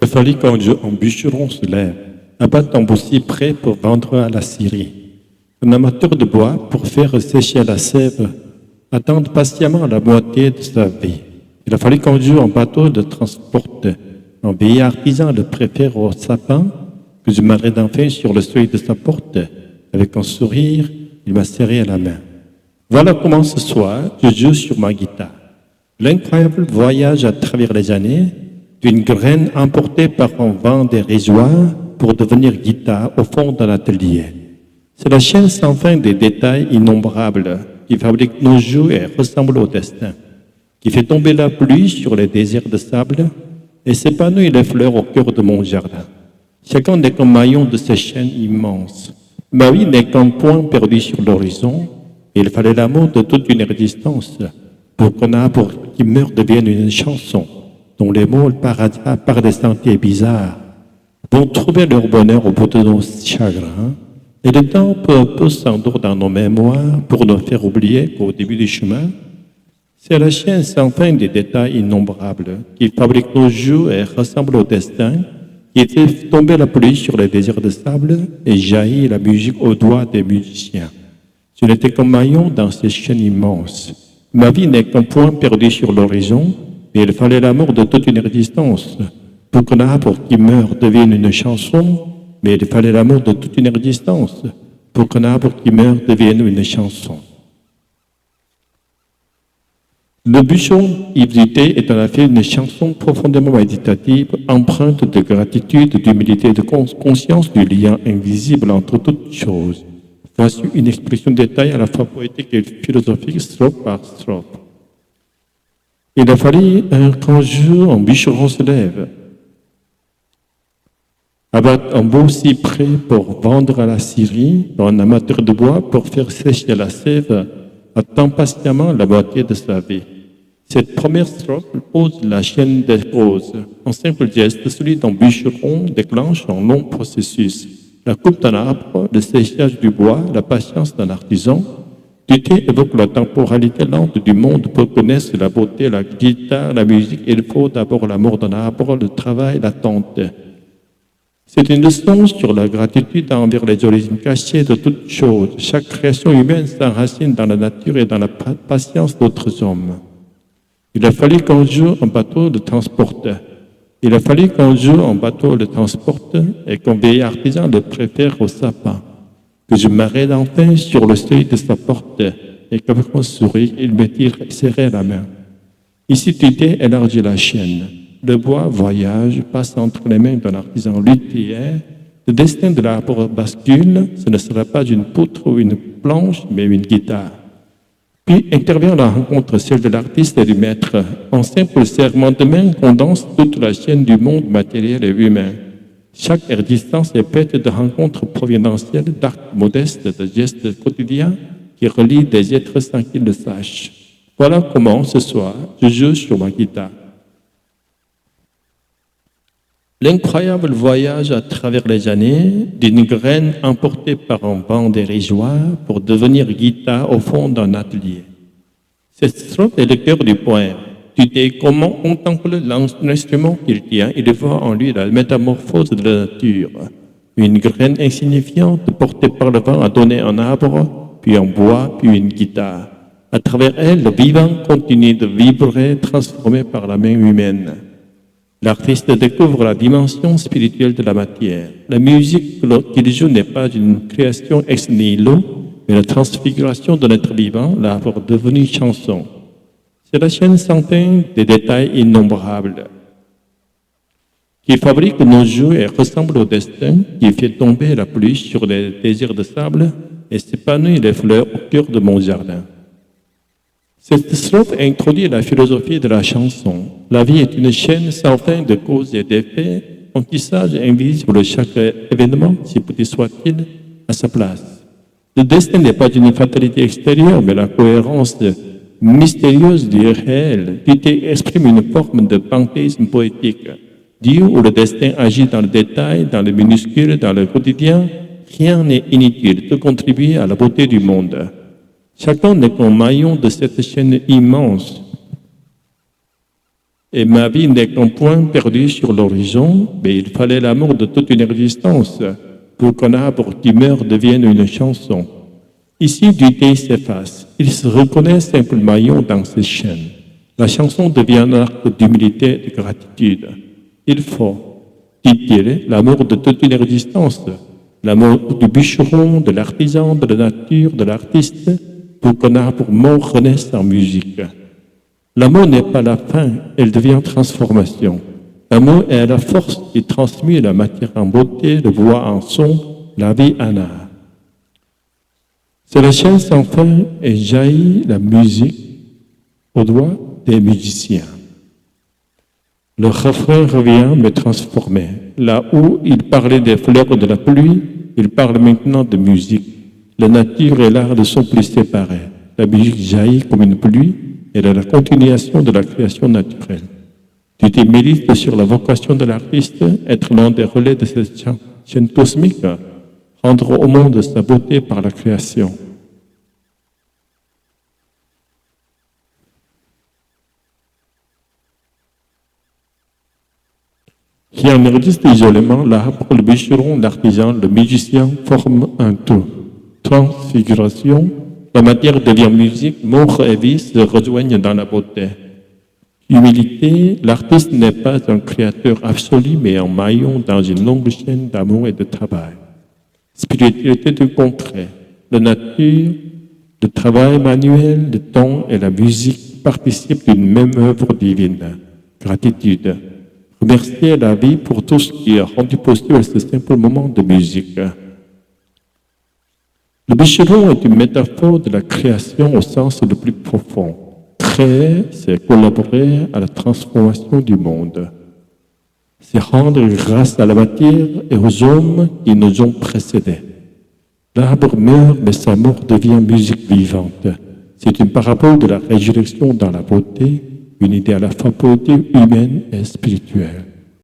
Il fallait qu'un bûcheron se lève, abatte un boussi prêt pour vendre à la scierie. Un amateur de bois pour faire sécher la sève, attendre patiemment la moitié de sa vie. Il a fallu qu'un jour un bateau le transporte. Un vieil artisan le préfère au sapin que je m'arrête enfin sur le seuil de sa porte. Avec un sourire, il m'a serré la main. Voilà comment ce soir, je joue sur ma guitare. L'incroyable voyage à travers les années, d'une graine emportée par un vent dérisoire pour devenir guitare au fond d'un atelier. C'est la chaîne sans fin des détails innombrables qui fabrique nos jours et ressemble au destin, qui fait tomber la pluie sur les déserts de sable et s'épanouit les fleurs au cœur de mon jardin. Chacun n'est qu'un maillon de ces chaînes immenses. Ma vie n'est qu'un point perdu sur l'horizon, et il fallait l'amour de toute une existence pour qu'un arbre qui meurt devienne une chanson dont les mots par des sentiers bizarres vont trouver leur bonheur au bout de nos chagrins, et le temps peu à peu s'endort dans nos mémoires pour nous faire oublier qu'au début du chemin, c'est la chaîne sans fin des détails innombrables qui fabrique nos jours et ressemble au destin, qui fait tomber la pluie sur les déserts de sable et jaillit la musique aux doigts des musiciens. Je n'étais qu'un maillon dans ces chaînes immenses. Ma vie n'est qu'un point perdu sur l'horizon, et il fallait l'amour de toute une existence pour qu'un arbre qui meurt devienne une chanson, mais il fallait l'amour de toute une existence pour qu'un arbre qui meurt devienne une chanson. Le bûcheron Ivzité est en effet une chanson profondément méditative, empreinte de gratitude, d'humilité et de conscience du lien invisible entre toutes choses. Voici une expression détaillée à la fois poétique et philosophique, strophe par strophe. Il a fallu qu'un jour un bûcheron se lève, abattre un boussi prêt pour vendre à la scierie, un amateur de bois pour faire sécher la sève, attend patiemment la moitié de sa vie. Cette première strophe pose la chaîne des causes. Un simple geste, celui d'un bûcheron, déclenche un long processus. La coupe d'un arbre, le séchage du bois, la patience d'un artisan. Tuté évoque la temporalité lente du monde pour connaître la beauté, la guitare, la musique. Il faut d'abord l'amour d'un arbre, le travail, l'attente. C'est une leçon sur la gratitude envers les origines cachées de toutes choses. Chaque création humaine s'enracine dans la nature et dans la patience d'autres hommes. Il a fallu qu'un jour un bateau le transporte. Il a fallu qu'un jour un bateau le transporte et qu'un vieil artisan le préfère au sapin. Que je m'arrête enfin sur le seuil de sa porte et qu'avec un sourire, il me serrait la main. Ici, Tuté élargit la chaîne. Le bois voyage, passe entre les mains d'un artisan luthier. Le destin de l'arbre bascule, ce ne sera pas une poutre ou une planche, mais une guitare. Puis intervient la rencontre, celle de l'artiste et du maître. En simple serment de main condense toute la chaîne du monde matériel et humain. Chaque existence est faite de rencontres providentielles, d'actes modestes, de gestes quotidiens qui relient des êtres sans qu'ils le sachent. Voilà comment, ce soir, je joue sur ma guitare. L'incroyable voyage à travers les années, d'une graine emportée par un vent dérisoire pour devenir guitare au fond d'un atelier. Cette strophe est le cœur du poème. Tuté comment contemple l'instrument qu'il tient, il voit en lui la métamorphose de la nature. Une graine insignifiante portée par le vent a donné un arbre, puis un bois, puis une guitare. À travers elle, le vivant continue de vibrer, transformé par la main humaine. L'artiste découvre la dimension spirituelle de la matière. La musique qu'il joue n'est pas une création ex nihilo, mais la transfiguration de l'être vivant, l'arbre devenu chanson. C'est la chaîne sans fin des détails innombrables qui fabrique nos jours et ressemble au destin qui fait tomber la pluie sur les déserts de sable et s'épanouit les fleurs au cœur de mon jardin. Cette strophe introduit la philosophie de la chanson. La vie est une chaîne sans fin de causes et d'effets, un tissage invisible chaque événement, si petit soit-il, à sa place. Le destin n'est pas une fatalité extérieure, mais la cohérence mystérieuse du réel, qui exprime une forme de panthéisme poétique. Dieu où le destin agit dans le détail, dans le minuscule, dans le quotidien, rien n'est inutile, tout contribue à la beauté du monde. Chacun n'est qu'un maillon de cette chaîne immense. Et ma vie n'est qu'un point perdu sur l'horizon, mais il fallait l'amour de toute une existence pour qu'un arbre qui meurt devienne une chanson. Ici, du thé s'efface. Il se reconnaît simple maillon dans ses chaînes. La chanson devient un acte d'humilité et de gratitude. Il faut, dit-il, l'amour de toute une existence, l'amour du bûcheron, de l'artisan, de la nature, de l'artiste, pour qu'un arbre mort renaisse en musique. L'amour n'est pas la fin, elle devient transformation. L'amour est la force qui transmue la matière en beauté, le voix en son, la vie en art. C'est la chaîne sans fin et jaillit la musique au doigt des musiciens. Le refrain revient me transformer. Là où il parlait des fleurs de la pluie, il parle maintenant de musique. La nature et l'art ne sont plus séparés. La musique jaillit comme une pluie, elle est la continuation de la création naturelle. Tu te médites sur la vocation de l'artiste, être l'un des relais de cette chaîne cosmique, rendre au monde sa beauté par la création. Qui en existe isolément, l'arbre, le bûcheron, l'artisan, le musicien forment un tout. Transfiguration, la matière devient musique, mort et vie se rejoignent dans la beauté. Humilité, l'artiste n'est pas un créateur absolu, mais un maillon dans une longue chaîne d'amour et de travail. Spiritualité du concret, la nature, le travail manuel, le temps et la musique participent d'une même œuvre divine. Gratitude. Remercier la vie pour tout ce qui a rendu possible ce simple moment de musique. Le bûcheron est une métaphore de la création au sens le plus profond. Créer, c'est collaborer à la transformation du monde. C'est rendre grâce à la matière et aux hommes qui nous ont précédés. L'arbre meurt, mais sa mort devient musique vivante. C'est une parabole de la résurrection dans la beauté, une idée à la fois poétique, humaine et spirituelle.